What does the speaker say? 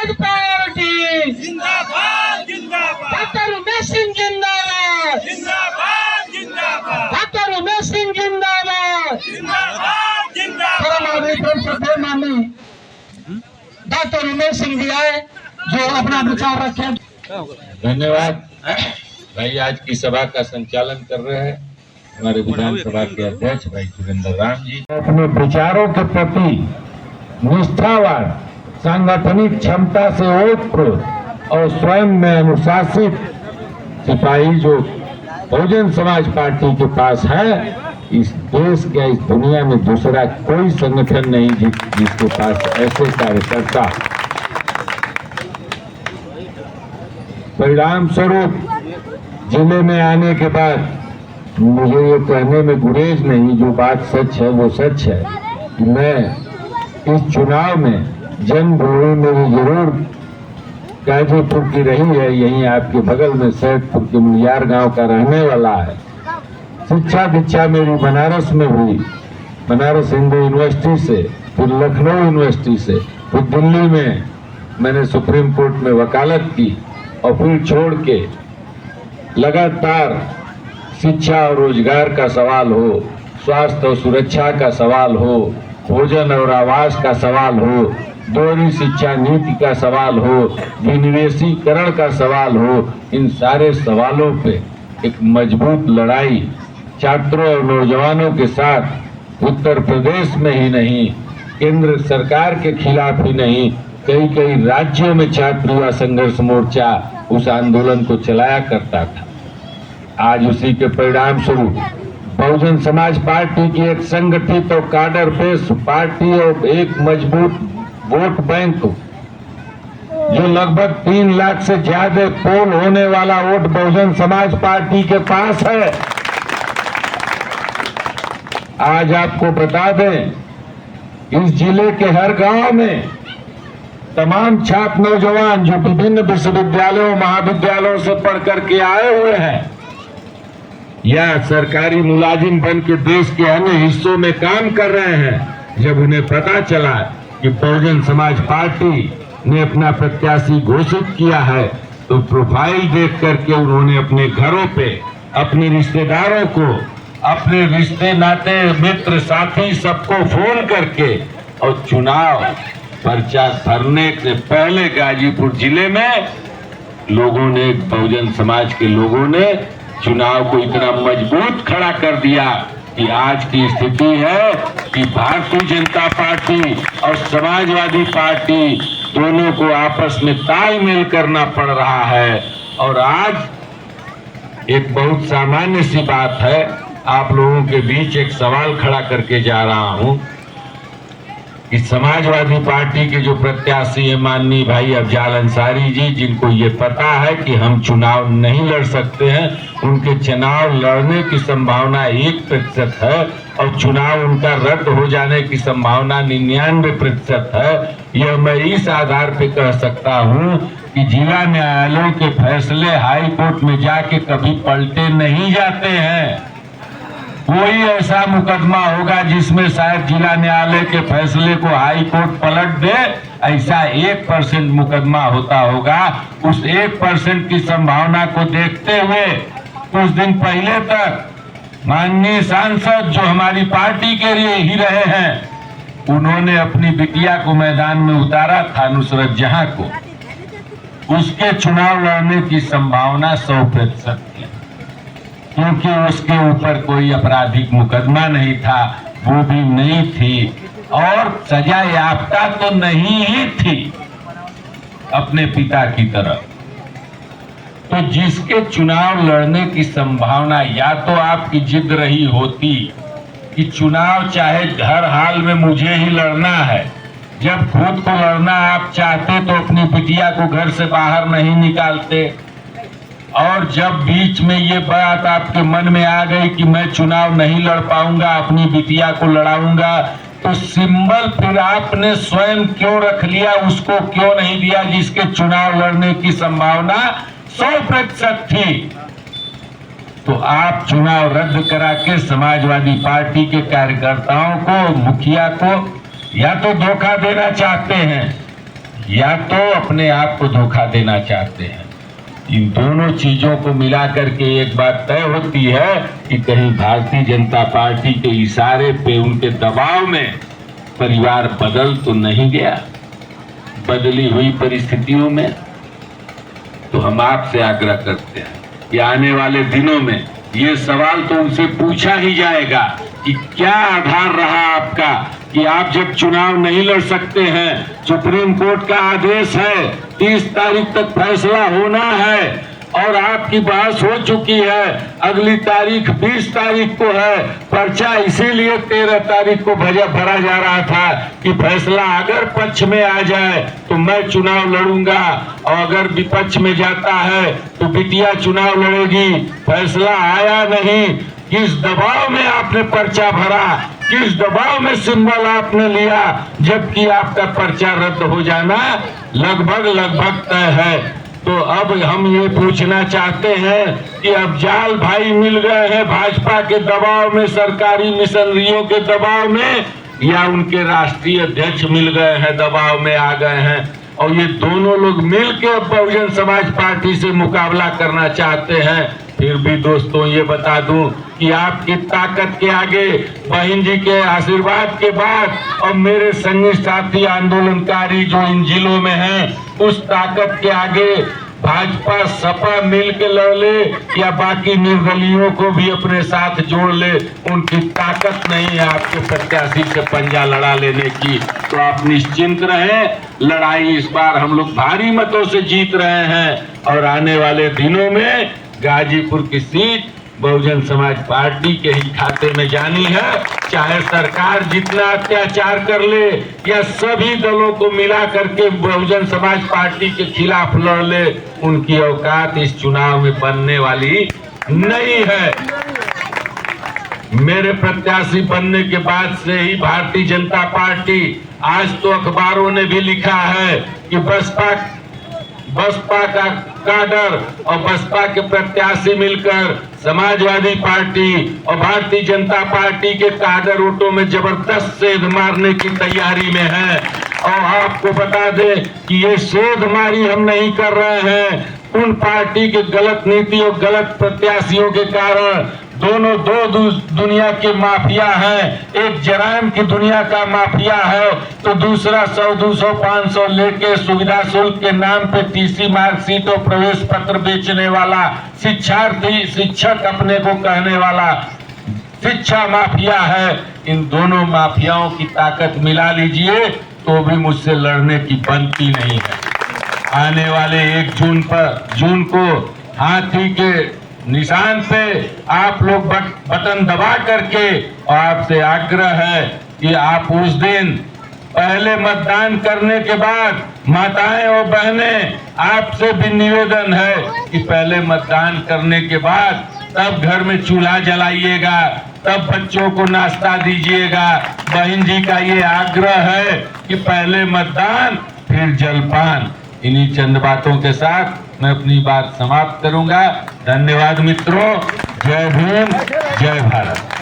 समाज पार्टी जिंदाबाद जिंदाबाद डॉक्टर उमेश सिंह जिंदाबाद जिंदाबाद जिंदाबाद डॉक्टर उमेश सिंह जिंदाबाद जिंदाबाद जिंदाबाद माननीय डॉक्टर उमेश सिंह जी आए जो अपना विचार रखें। धन्यवाद भाई। आज की सभा का संचालन कर रहे हैं हमारे विधानसभा के अध्यक्ष भाई सुरेंद्र राम जी। अपने विचारों के प्रति निष्ठावान, सांगठनिक क्षमता से ओतप्रोत और स्वयं में अनुशासित सिपाही जो बहुजन समाज पार्टी के पास है, इस देश के इस दुनिया में दूसरा कोई संगठन नहीं जिसके पास ऐसे कार्यकर्ता। परिणाम स्वरूप जिले में आने के बाद मुझे ये कहने में गुरेज नहीं, जो बात सच है वो सच है कि मैं इस चुनाव में जन्मभूमि मेरी जरूर गाजीपुर की रही है, यहीं आपके बगल में सैदपुर के मुनियार गांव का रहने वाला है। शिक्षा दीक्षा मेरी बनारस में हुई, बनारस हिंदू यूनिवर्सिटी से, फिर लखनऊ यूनिवर्सिटी से, फिर दिल्ली में मैंने सुप्रीम कोर्ट में वकालत की और फिर छोड़ के लगातार शिक्षा और रोजगार का सवाल हो, स्वास्थ्य और सुरक्षा का सवाल हो, भोजन और आवास का सवाल हो, दोहरी शिक्षा नीति का सवाल हो, विनिवेशीकरण का सवाल हो, इन सारे सवालों पे एक मजबूत लड़ाई छात्रों और नौजवानों के साथ उत्तर प्रदेश में ही नहीं, केंद्र सरकार के खिलाफ ही नहीं, कई कई राज्यों में छात्र युवा संघर्ष मोर्चा उस आंदोलन को चलाया करता था। आज उसी के परिणाम स्वरूप बहुजन समाज पार्टी की एक संगठित और काडर बेस पार्टी और एक मजबूत वोट बैंक, जो लगभग 3 लाख से ज्यादा पोल होने वाला वोट बहुजन समाज पार्टी के पास है। आज आपको बता दें, इस जिले के हर गांव में तमाम छात्र नौजवान जो विभिन्न विश्वविद्यालयों महाविद्यालयों से पढ़ करके आए हुए हैं या सरकारी मुलाजिम बन के देश के अन्य हिस्सों में काम कर रहे हैं, जब उन्हें पता चला कि बहुजन समाज पार्टी ने अपना प्रत्याशी घोषित किया है, तो प्रोफाइल देख करके उन्होंने अपने घरों पे अपने रिश्तेदारों को, अपने रिश्ते नाते मित्र साथी सबको फोन करके और चुनाव पर्चा भरने से पहले गाजीपुर जिले में लोगों ने, बहुजन समाज के लोगों ने चुनाव को इतना मजबूत खड़ा कर दिया कि आज की स्थिति है कि भारतीय जनता पार्टी और समाजवादी पार्टी दोनों को आपस में तालमेल करना पड़ रहा है। और आज एक बहुत सामान्य सी बात है, आप लोगों के बीच एक सवाल खड़ा करके जा रहा हूं कि समाजवादी पार्टी के जो प्रत्याशी है माननीय भाई अफजाल अंसारी जी, जिनको ये पता है कि हम चुनाव नहीं लड़ सकते हैं, उनके चुनाव लड़ने की संभावना 1% है और चुनाव उनका रद्द हो जाने की संभावना 99% है। यह मैं इस आधार पे कह सकता हूँ कि जिला न्यायालयों के फैसले हाई कोर्ट में जाके कभी पलटे नहीं जाते हैं। कोई ऐसा मुकदमा होगा जिसमें शायद जिला न्यायालय के फैसले को हाई कोर्ट पलट दे, ऐसा 1% मुकदमा होता होगा। उस 1% की संभावना को देखते हुए कुछ दिन पहले तक माननीय सांसद जो हमारी पार्टी के लिए ही रहे हैं, उन्होंने अपनी बिटिया को मैदान में उतारा था, नुसरत जहां को, उसके चुनाव लड़ने की संभावना 100% थी, क्योंकि उसके ऊपर कोई आपराधिक मुकदमा नहीं था, वो भी नहीं थी और सजा याफ्ता तो नहीं ही थी अपने पिता की तरह। तो जिसके चुनाव लड़ने की संभावना, या तो आपकी जिद रही होती कि चुनाव चाहे हर हाल में मुझे ही लड़ना है, जब खुद को लड़ना आप चाहते तो अपनी बिटिया को घर से बाहर नहीं निकालते, और जब बीच में ये बात आपके मन में आ गई कि मैं चुनाव नहीं लड़ पाऊंगा, अपनी बिटिया को लड़ाऊंगा, तो सिंबल फिर आपने स्वयं क्यों रख लिया, उसको क्यों नहीं दिया जिसके चुनाव लड़ने की संभावना 100% थी। तो आप चुनाव रद्द करा के समाजवादी पार्टी के कार्यकर्ताओं को, मुखिया को या तो धोखा देना चाहते हैं या तो अपने आप को धोखा देना चाहते हैं। इन दोनों चीजों को मिला करके एक बात तय होती है कि कहीं भारतीय जनता पार्टी के इशारे पे, उनके दबाव में परिवार बदल तो नहीं गया। बदली हुई परिस्थितियों में तो हम आपसे आग्रह करते हैं कि आने वाले दिनों में ये सवाल तो उनसे पूछा ही जाएगा कि क्या आधार रहा आपका कि आप जब चुनाव नहीं लड़ सकते हैं, सुप्रीम कोर्ट का आदेश है, 30 तारीख तक फैसला होना है और आपकी बहस हो चुकी है, अगली तारीख 20 तारीख को है। पर्चा इसीलिए 13 तारीख को भरा जा रहा था कि फैसला अगर पक्ष में आ जाए तो मैं चुनाव लड़ूंगा और अगर विपक्ष में जाता है तो बिटिया चुनाव लड़ेगी। फैसला आया नहीं। किस दबाव में आपने पर्चा भरा, किस दबाव में सिंबल आपने लिया, जबकि आपका पर्चा रद्द हो जाना लगभग तय है। तो अब हम ये पूछना चाहते हैं कि अब जाल भाई मिल गए हैं भाजपा के दबाव में, सरकारी मिशनरियों के दबाव में, या उनके राष्ट्रीय अध्यक्ष मिल गए हैं दबाव में आ गए हैं और ये दोनों लोग मिलकर बहुजन समाज पार्टी से मुकाबला करना चाहते हैं। फिर भी दोस्तों ये बता दूं कि आपकी ताकत के आगे, बहन जी के आशीर्वाद के बाद और मेरे संगी साथी आंदोलनकारी जो इन जिलों में हैं, उस ताकत के आगे भाजपा सपा मिल के लड़ ले या बाकी निर्दलीयों को भी अपने साथ जोड़ ले, उनकी ताकत नहीं है आपके प्रत्याशी से पंजा लड़ा लेने की। तो आप निश्चिंत रहें, लड़ाई इस बार हम लोग भारी मतों से जीत रहे हैं और आने वाले दिनों में गाजीपुर की सीट बहुजन समाज पार्टी के ही खाते में जानी है। चाहे सरकार जितना अत्याचार कर ले या सभी दलों को मिला करके बहुजन समाज पार्टी के खिलाफ लड़ ले, उनकी औकात इस चुनाव में बनने वाली नहीं है। मेरे प्रत्याशी बनने के बाद से ही भारतीय जनता पार्टी, आज तो अखबारों ने भी लिखा है कि बसपा का काडर और बसपा के प्रत्याशी मिलकर समाजवादी पार्टी और भारतीय जनता पार्टी के काडर वोटों में जबरदस्त सेध मारने की तैयारी में है। और आपको बता दें कि ये सेधमारी हम नहीं कर रहे हैं। उन पार्टी के गलत नीति और गलत प्रत्याशियों के कारण दोनों दो दुनिया के माफिया हैं। एक जराइम की दुनिया का माफिया है तो दूसरा 100, 200, 500 लेके सुविधा शुल्क के नाम पे टीसी मार्कशीट और प्रवेश पत्र बेचने वाला शिक्षक अपने को कहने वाला शिक्षा माफिया है। इन दोनों माफियाओं की ताकत मिला लीजिए तो भी मुझसे लड़ने की बनती नहीं है। आने वाले 1 जून को हाथी के निशान पे आप लोग बटन दबा करके, और आपसे आग्रह है कि आप उस दिन पहले मतदान करने के बाद, माताएं और बहनें आपसे भी निवेदन है कि पहले मतदान करने के बाद तब घर में चूल्हा जलाइएगा, तब बच्चों को नाश्ता दीजिएगा। बहन जी का ये आग्रह है कि पहले मतदान फिर जलपान। इन्हीं चंद बातों के साथ मैं अपनी बात समाप्त करूंगा। धन्यवाद मित्रों। जय भीम, जय भारत।